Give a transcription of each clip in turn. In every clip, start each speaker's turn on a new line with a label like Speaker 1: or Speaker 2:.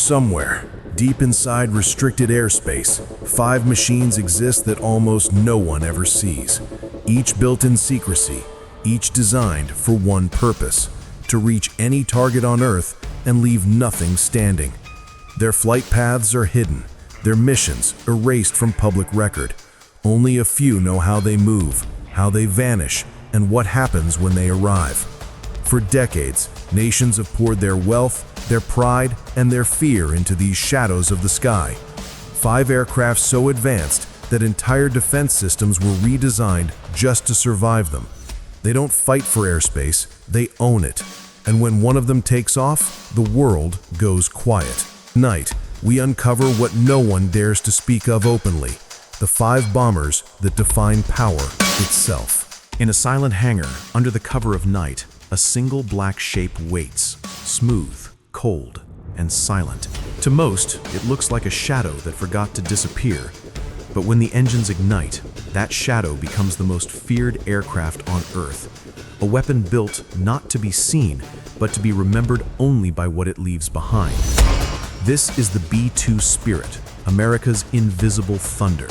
Speaker 1: Somewhere, deep inside restricted airspace, 5 machines exist that almost no one ever sees. Each built in secrecy, each designed for one purpose: to reach any target on Earth and leave nothing standing. Their flight paths are hidden, their missions erased from public record. Only a few know how they move, how they vanish, and what happens when they arrive. For decades, nations have poured their wealth, their pride, and their fear into these shadows of the sky. 5 aircraft so advanced that entire defense systems were redesigned just to survive them. They don't fight for airspace, they own it. And when one of them takes off, the world goes quiet. Tonight, we uncover what no one dares to speak of openly: the 5 bombers that define power itself.
Speaker 2: In a silent hangar, under the cover of night, a single black shape waits, smooth, cold, and silent. To most, it looks like a shadow that forgot to disappear. But when the engines ignite, that shadow becomes the most feared aircraft on Earth. A weapon built not to be seen, but to be remembered only by what it leaves behind. This is the B-2 Spirit, America's invisible thunder.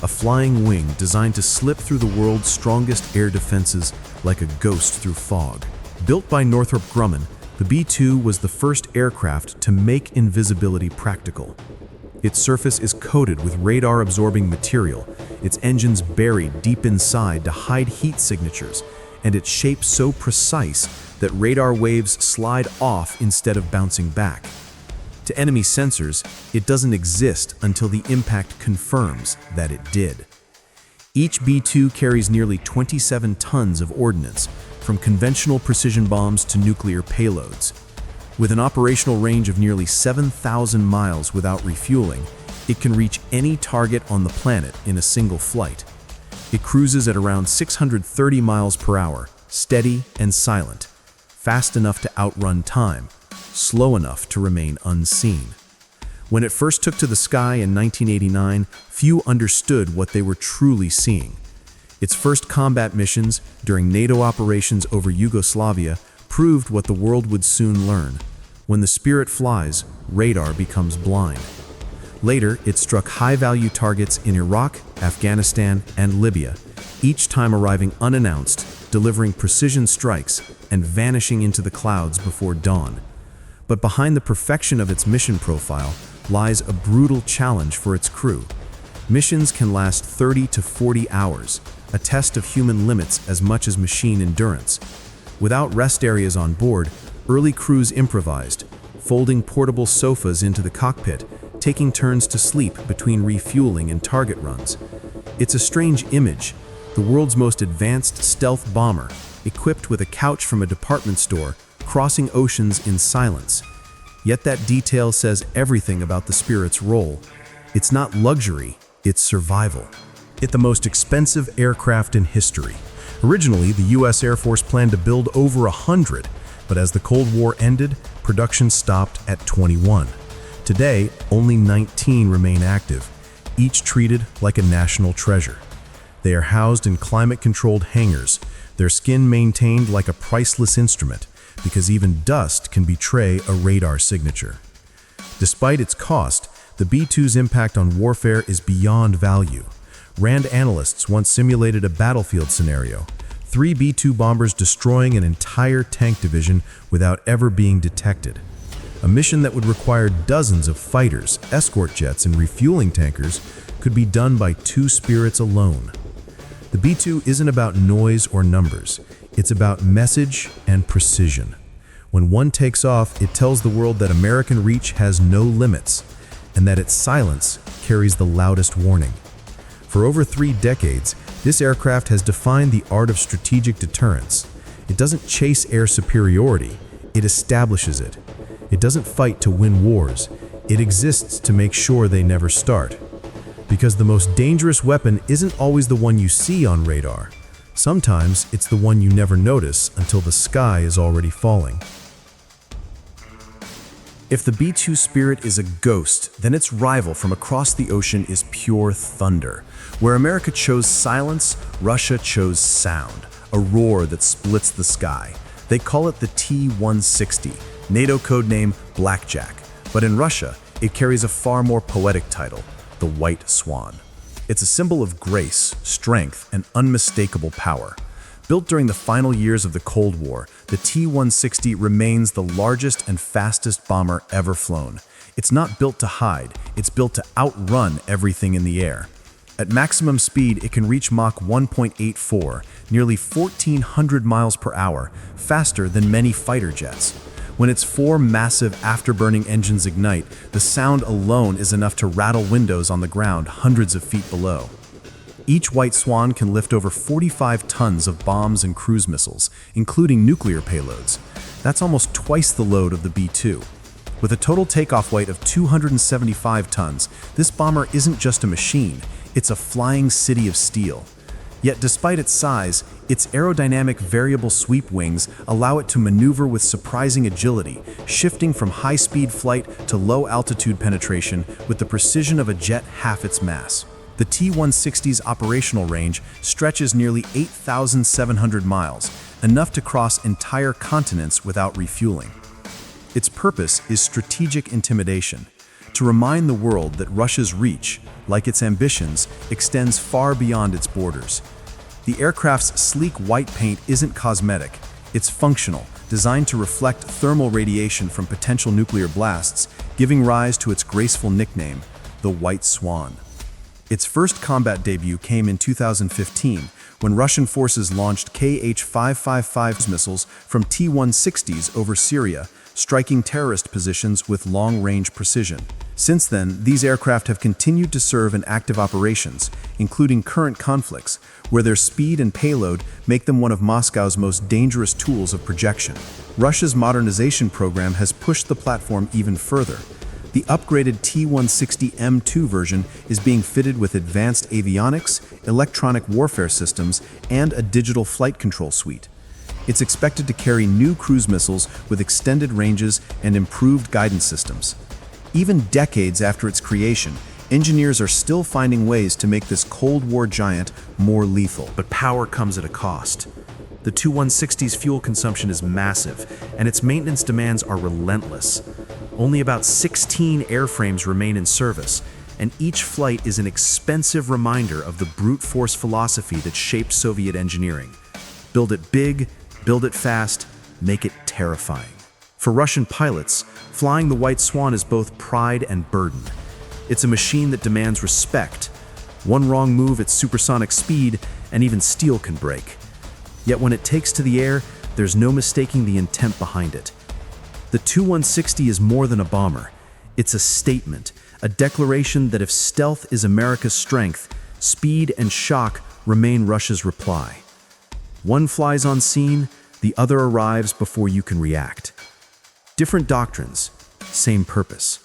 Speaker 2: A flying wing designed to slip through the world's strongest air defenses like a ghost through fog. Built by Northrop Grumman, the B-2 was the first aircraft to make invisibility practical. Its surface is coated with radar-absorbing material, its engines buried deep inside to hide heat signatures, and its shape so precise that radar waves slide off instead of bouncing back. To enemy sensors, it doesn't exist until the impact confirms that it did. Each B-2 carries nearly 27 tons of ordnance, from conventional precision bombs to nuclear payloads. With an operational range of nearly 7,000 miles without refueling, it can reach any target on the planet in a single flight. It cruises at around 630 miles per hour, steady and silent, fast enough to outrun time, slow enough to remain unseen. When it first took to the sky in 1989, few understood what they were truly seeing. Its first combat missions during NATO operations over Yugoslavia proved what the world would soon learn. When the Spirit flies, radar becomes blind. Later, it struck high-value targets in Iraq, Afghanistan, and Libya, each time arriving unannounced, delivering precision strikes, and vanishing into the clouds before dawn. But behind the perfection of its mission profile lies a brutal challenge for its crew. Missions can last 30 to 40 hours, a test of human limits as much as machine endurance. Without rest areas on board, early crews improvised, folding portable sofas into the cockpit, taking turns to sleep between refueling and target runs. It's a strange image: the world's most advanced stealth bomber, equipped with a couch from a department store, crossing oceans in silence. Yet that detail says everything about the Spirit's role. It's not luxury, it's survival. It's the most expensive aircraft in history. Originally, the U.S. Air Force planned to build over 100, but as the Cold War ended, production stopped at 21. Today, only 19 remain active, each treated like a national treasure. They are housed in climate-controlled hangars, their skin maintained like a priceless instrument, because even dust can betray a radar signature. Despite its cost, the B-2's impact on warfare is beyond value. RAND analysts once simulated a battlefield scenario: 3 B-2 bombers destroying an entire tank division without ever being detected. A mission that would require dozens of fighters, escort jets, and refueling tankers could be done by 2 Spirits alone. The B-2 isn't about noise or numbers, it's about message and precision. When one takes off, it tells the world that American reach has no limits, and that its silence carries the loudest warning. For over 3 decades, this aircraft has defined the art of strategic deterrence. It doesn't chase air superiority, it establishes it. It doesn't fight to win wars, it exists to make sure they never start. Because the most dangerous weapon isn't always the one you see on radar. Sometimes it's the one you never notice until the sky is already falling. If the B-2 Spirit is a ghost, then its rival from across the ocean is pure thunder. Where America chose silence, Russia chose sound, a roar that splits the sky. They call it the T-160, NATO codename Blackjack, But in Russia, it carries a far more poetic title, the White Swan. It's a symbol of grace, strength, and unmistakable power. Built during the final years of the Cold War, the T-160 remains the largest and fastest bomber ever flown. It's not built to hide, it's built to outrun everything in the air. At maximum speed, it can reach Mach 1.84, nearly 1,400 miles per hour, faster than many fighter jets. When its 4 massive afterburning engines ignite, the sound alone is enough to rattle windows on the ground hundreds of feet below. Each White Swan can lift over 45 tons of bombs and cruise missiles, including nuclear payloads. That's almost twice the load of the B-2. With a total takeoff weight of 275 tons, this bomber isn't just a machine, it's a flying city of steel. Yet despite its size, its aerodynamic variable sweep wings allow it to maneuver with surprising agility, shifting from high-speed flight to low-altitude penetration with the precision of a jet half its mass. The T-160's operational range stretches nearly 8,700 miles, enough to cross entire continents without refueling. Its purpose is strategic intimidation, to remind the world that Russia's reach, like its ambitions, extends far beyond its borders. The aircraft's sleek white paint isn't cosmetic, it's functional, designed to reflect thermal radiation from potential nuclear blasts, giving rise to its graceful nickname, the White Swan. Its first combat debut came in 2015, when Russian forces launched Kh-555 missiles from T-160s over Syria, striking terrorist positions with long-range precision. Since then, these aircraft have continued to serve in active operations, including current conflicts, where their speed and payload make them one of Moscow's most dangerous tools of projection. Russia's modernization program has pushed the platform even further. The upgraded T-160M2 version is being fitted with advanced avionics, electronic warfare systems, and a digital flight control suite. It's expected to carry new cruise missiles with extended ranges and improved guidance systems. Even decades after its creation, engineers are still finding ways to make this Cold War giant more lethal.
Speaker 3: But power comes at a cost. The T-160's fuel consumption is massive, and its maintenance demands are relentless. Only about 16 airframes remain in service, and each flight is an expensive reminder of the brute force philosophy that shaped Soviet engineering. Build it big, build it fast, make it terrifying. For Russian pilots, flying the White Swan is both pride and burden. It's a machine that demands respect. One wrong move at supersonic speed, and even steel can break. Yet when it takes to the air, there's no mistaking the intent behind it. The Tu-160 is more than a bomber. It's a statement, a declaration that if stealth is America's strength, speed and shock remain Russia's reply. One flies on scene, the other arrives before you can react. Different doctrines, same purpose.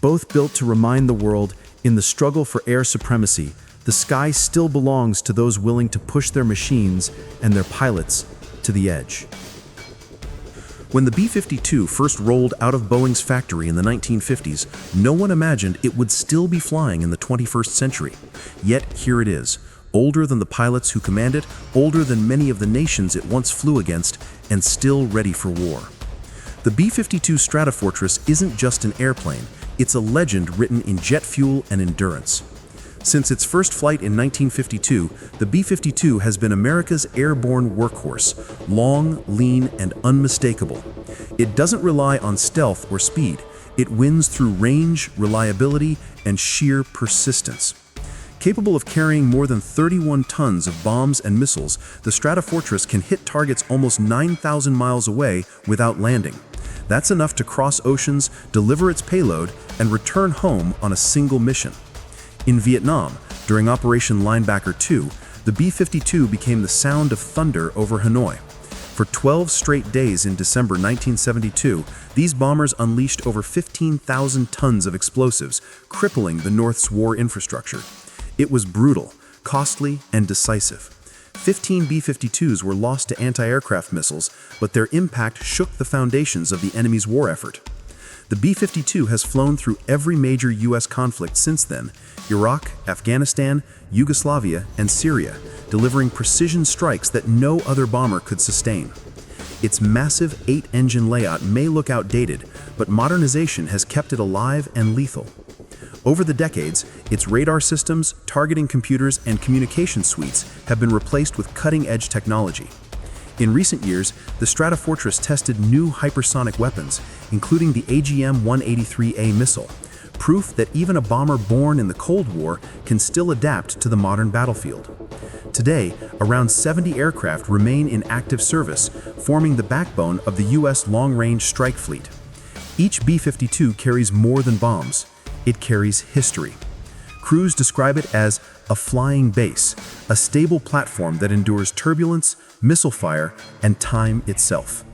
Speaker 3: Both built to remind the world, in the struggle for air supremacy, the sky still belongs to those willing to push their machines and their pilots to the edge. When the B-52 first rolled out of Boeing's factory in the 1950s, no one imagined it would still be flying in the 21st century. Yet here it is, older than the pilots who command it, older than many of the nations it once flew against, and still ready for war. The B-52 Stratofortress isn't just an airplane, it's a legend written in jet fuel and endurance. Since its first flight in 1952, the B-52 has been America's airborne workhorse, long, lean, and unmistakable. It doesn't rely on stealth or speed. It wins through range, reliability, and sheer persistence. Capable of carrying more than 31 tons of bombs and missiles, the Stratofortress can hit targets almost 9,000 miles away without landing. That's enough to cross oceans, deliver its payload, and return home on a single mission. In Vietnam, during Operation Linebacker II, the B-52 became the sound of thunder over Hanoi. For 12 straight days in December 1972, these bombers unleashed over 15,000 tons of explosives, crippling the North's war infrastructure. It was brutal, costly, and decisive. 15 B-52s were lost to anti-aircraft missiles, but their impact shook the foundations of the enemy's war effort. The B-52 has flown through every major U.S. conflict since then: Iraq, Afghanistan, Yugoslavia, and Syria, delivering precision strikes that no other bomber could sustain. Its massive 8-engine layout may look outdated, but modernization has kept it alive and lethal. Over the decades, its radar systems, targeting computers, and communication suites have been replaced with cutting-edge technology. In recent years, the Stratofortress tested new hypersonic weapons, including the AGM-183A missile, proof that even a bomber born in the Cold War can still adapt to the modern battlefield. Today, around 70 aircraft remain in active service, forming the backbone of the U.S. long-range strike fleet. Each B-52 carries more than bombs. It carries history. Crews describe it as a flying base, a stable platform that endures turbulence, missile fire, and time itself.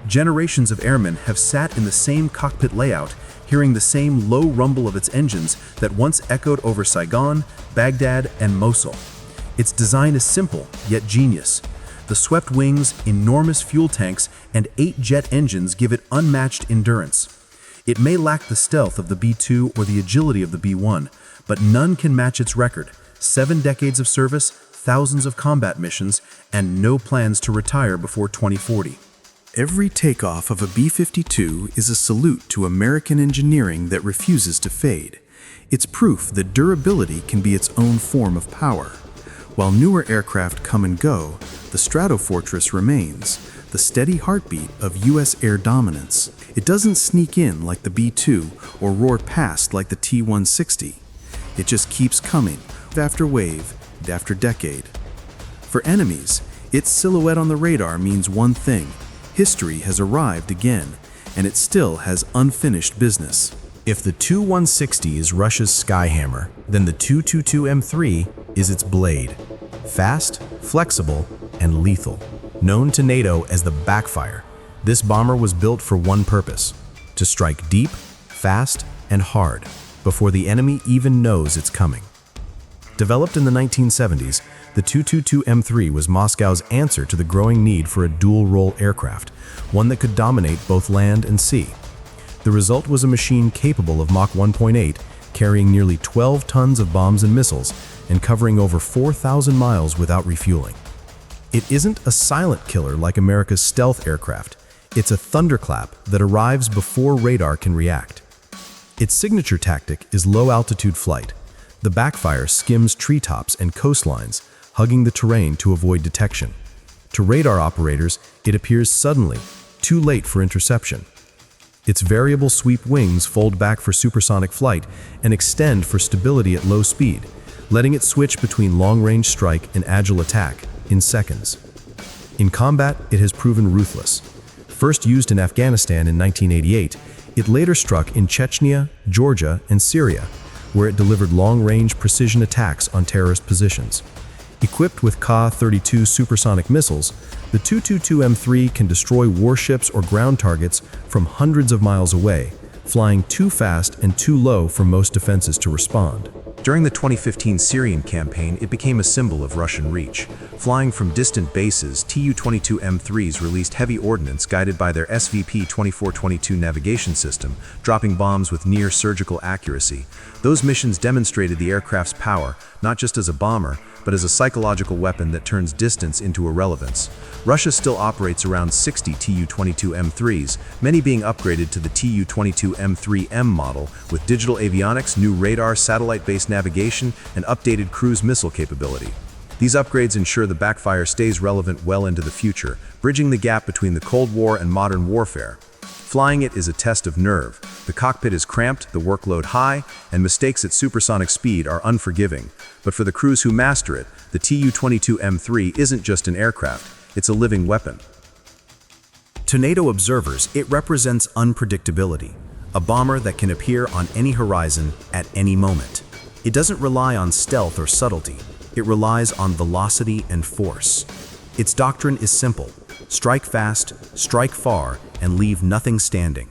Speaker 3: Generations of airmen have sat in the same cockpit layout, hearing the same low rumble of its engines that once echoed over Saigon, Baghdad, and Mosul. Its design is simple, yet genius. The swept wings, enormous fuel tanks, and 8 jet engines give it unmatched endurance. It may lack the stealth of the B-2 or the agility of the B-1, but none can match its record: 7 decades of service, thousands of combat missions, and no plans to retire before 2040.
Speaker 2: Every takeoff of a B-52 is a salute to American engineering that refuses to fade. It's proof that durability can be its own form of power. While newer aircraft come and go, the Stratofortress remains, the steady heartbeat of U.S. air dominance. It doesn't sneak in like the B-2 or roar past like the T-160. It just keeps coming, after wave, after decade. For enemies, its silhouette on the radar means one thing: history has arrived again, and it still has unfinished business. If the Tu-160 is Russia's Skyhammer, then the Tu-22M3 is its blade. Fast, flexible, and lethal. Known to NATO as the backfire, this bomber was built for one purpose: to strike deep, fast, and hard, before the enemy even knows it's coming. Developed in the 1970s, the Tu-22M3 was Moscow's answer to the growing need for a dual-role aircraft, one that could dominate both land and sea. The result was a machine capable of Mach 1.8, carrying nearly 12 tons of bombs and missiles, and covering over 4,000 miles without refueling. It isn't a silent killer like America's stealth aircraft. It's a thunderclap that arrives before radar can react. Its signature tactic is low-altitude flight. The backfire skims treetops and coastlines, hugging the terrain to avoid detection. To radar operators, it appears suddenly, too late for interception. Its variable sweep wings fold back for supersonic flight and extend for stability at low speed, letting it switch between long-range strike and agile attack in seconds. In combat, it has proven ruthless. First used in Afghanistan in 1988, it later struck in Chechnya, Georgia, and Syria, where it delivered long-range precision attacks on terrorist positions. Equipped with Ka-32 supersonic missiles, the Tu-22M3 can destroy warships or ground targets from hundreds of miles away, flying too fast and too low for most defenses to respond. During the 2015 Syrian campaign, it became a symbol of Russian reach. Flying from distant bases, Tu-22M3s released heavy ordnance guided by their SVP-2422 navigation system, dropping bombs with near-surgical accuracy. Those missions demonstrated the aircraft's power, not just as a bomber, but as a psychological weapon that turns distance into irrelevance. Russia still operates around 60 Tu-22M3s, many being upgraded to the Tu-22M3M model, with digital avionics, new radar, satellite-based navigation, and updated cruise missile capability. These upgrades ensure the backfire stays relevant well into the future, bridging the gap between the Cold War and modern warfare. Flying it is a test of nerve. The cockpit is cramped, the workload high, and mistakes at supersonic speed are unforgiving. But for the crews who master it, the Tu-22M3 isn't just an aircraft, it's a living weapon. To NATO observers, it represents unpredictability, a bomber that can appear on any horizon at any moment. It doesn't rely on stealth or subtlety, it relies on velocity and force. Its doctrine is simple: strike fast, strike far, and leave nothing standing.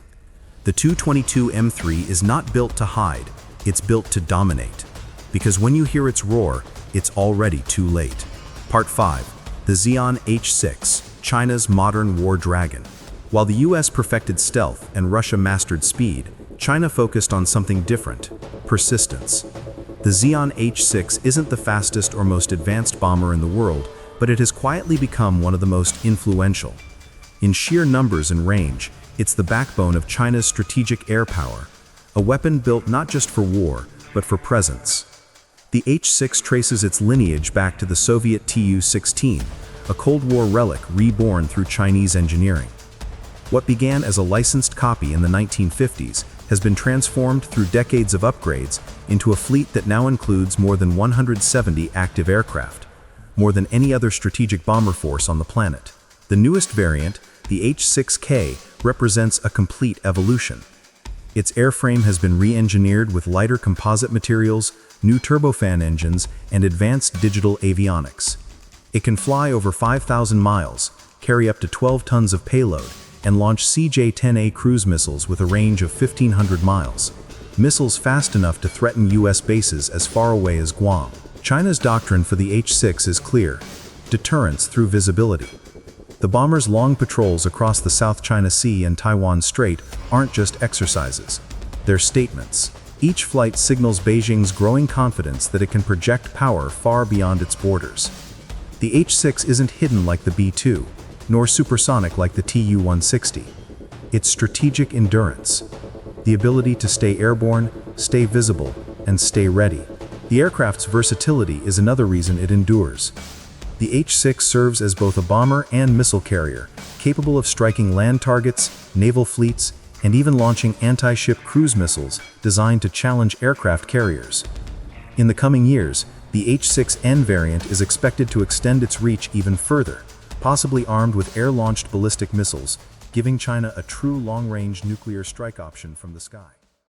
Speaker 2: The Tu-22M3 is not built to hide, it's built to dominate. Because when you hear its roar, it's already too late. Part 5. The Xi'an H-6, China's modern war dragon. While the US perfected stealth and Russia mastered speed, China focused on something different: persistence. The Xi'an H-6 isn't the fastest or most advanced bomber in the world, but it has quietly become one of the most influential. In sheer numbers and range,
Speaker 3: It's the backbone of China's strategic air power, a weapon built not just for war, but for presence. The H-6 traces its lineage back to the Soviet Tu-16, a Cold War relic reborn through Chinese engineering. What began as a licensed copy in the 1950s has been transformed through decades of upgrades into a fleet that now includes more than 170 active aircraft, more than any other strategic bomber force on the planet. The newest variant, the H-6K, represents a complete evolution. Its airframe has been re-engineered with lighter composite materials, new turbofan engines, and advanced digital avionics. It can fly over 5,000 miles, carry up to 12 tons of payload, and launch CJ-10A cruise missiles with a range of 1,500 miles. Missiles fast enough to threaten U.S. bases as far away as Guam. China's doctrine for the H-6 is clear: deterrence through visibility. The bomber's long patrols across the South China Sea and Taiwan Strait aren't just exercises. They're statements. Each flight signals Beijing's growing confidence that it can project power far beyond its borders. The H-6 isn't hidden like the B-2, nor supersonic like the Tu-160. It's strategic endurance, the ability to stay airborne, stay visible, and stay ready. The aircraft's versatility is another reason it endures. The H-6 serves as both a bomber and missile carrier, capable of striking land targets, naval fleets, and even launching anti-ship cruise missiles designed to challenge aircraft carriers. In the coming years, the H-6N variant is expected to extend its reach even further, possibly armed with air-launched ballistic missiles, giving China a true long-range nuclear strike option from the sky.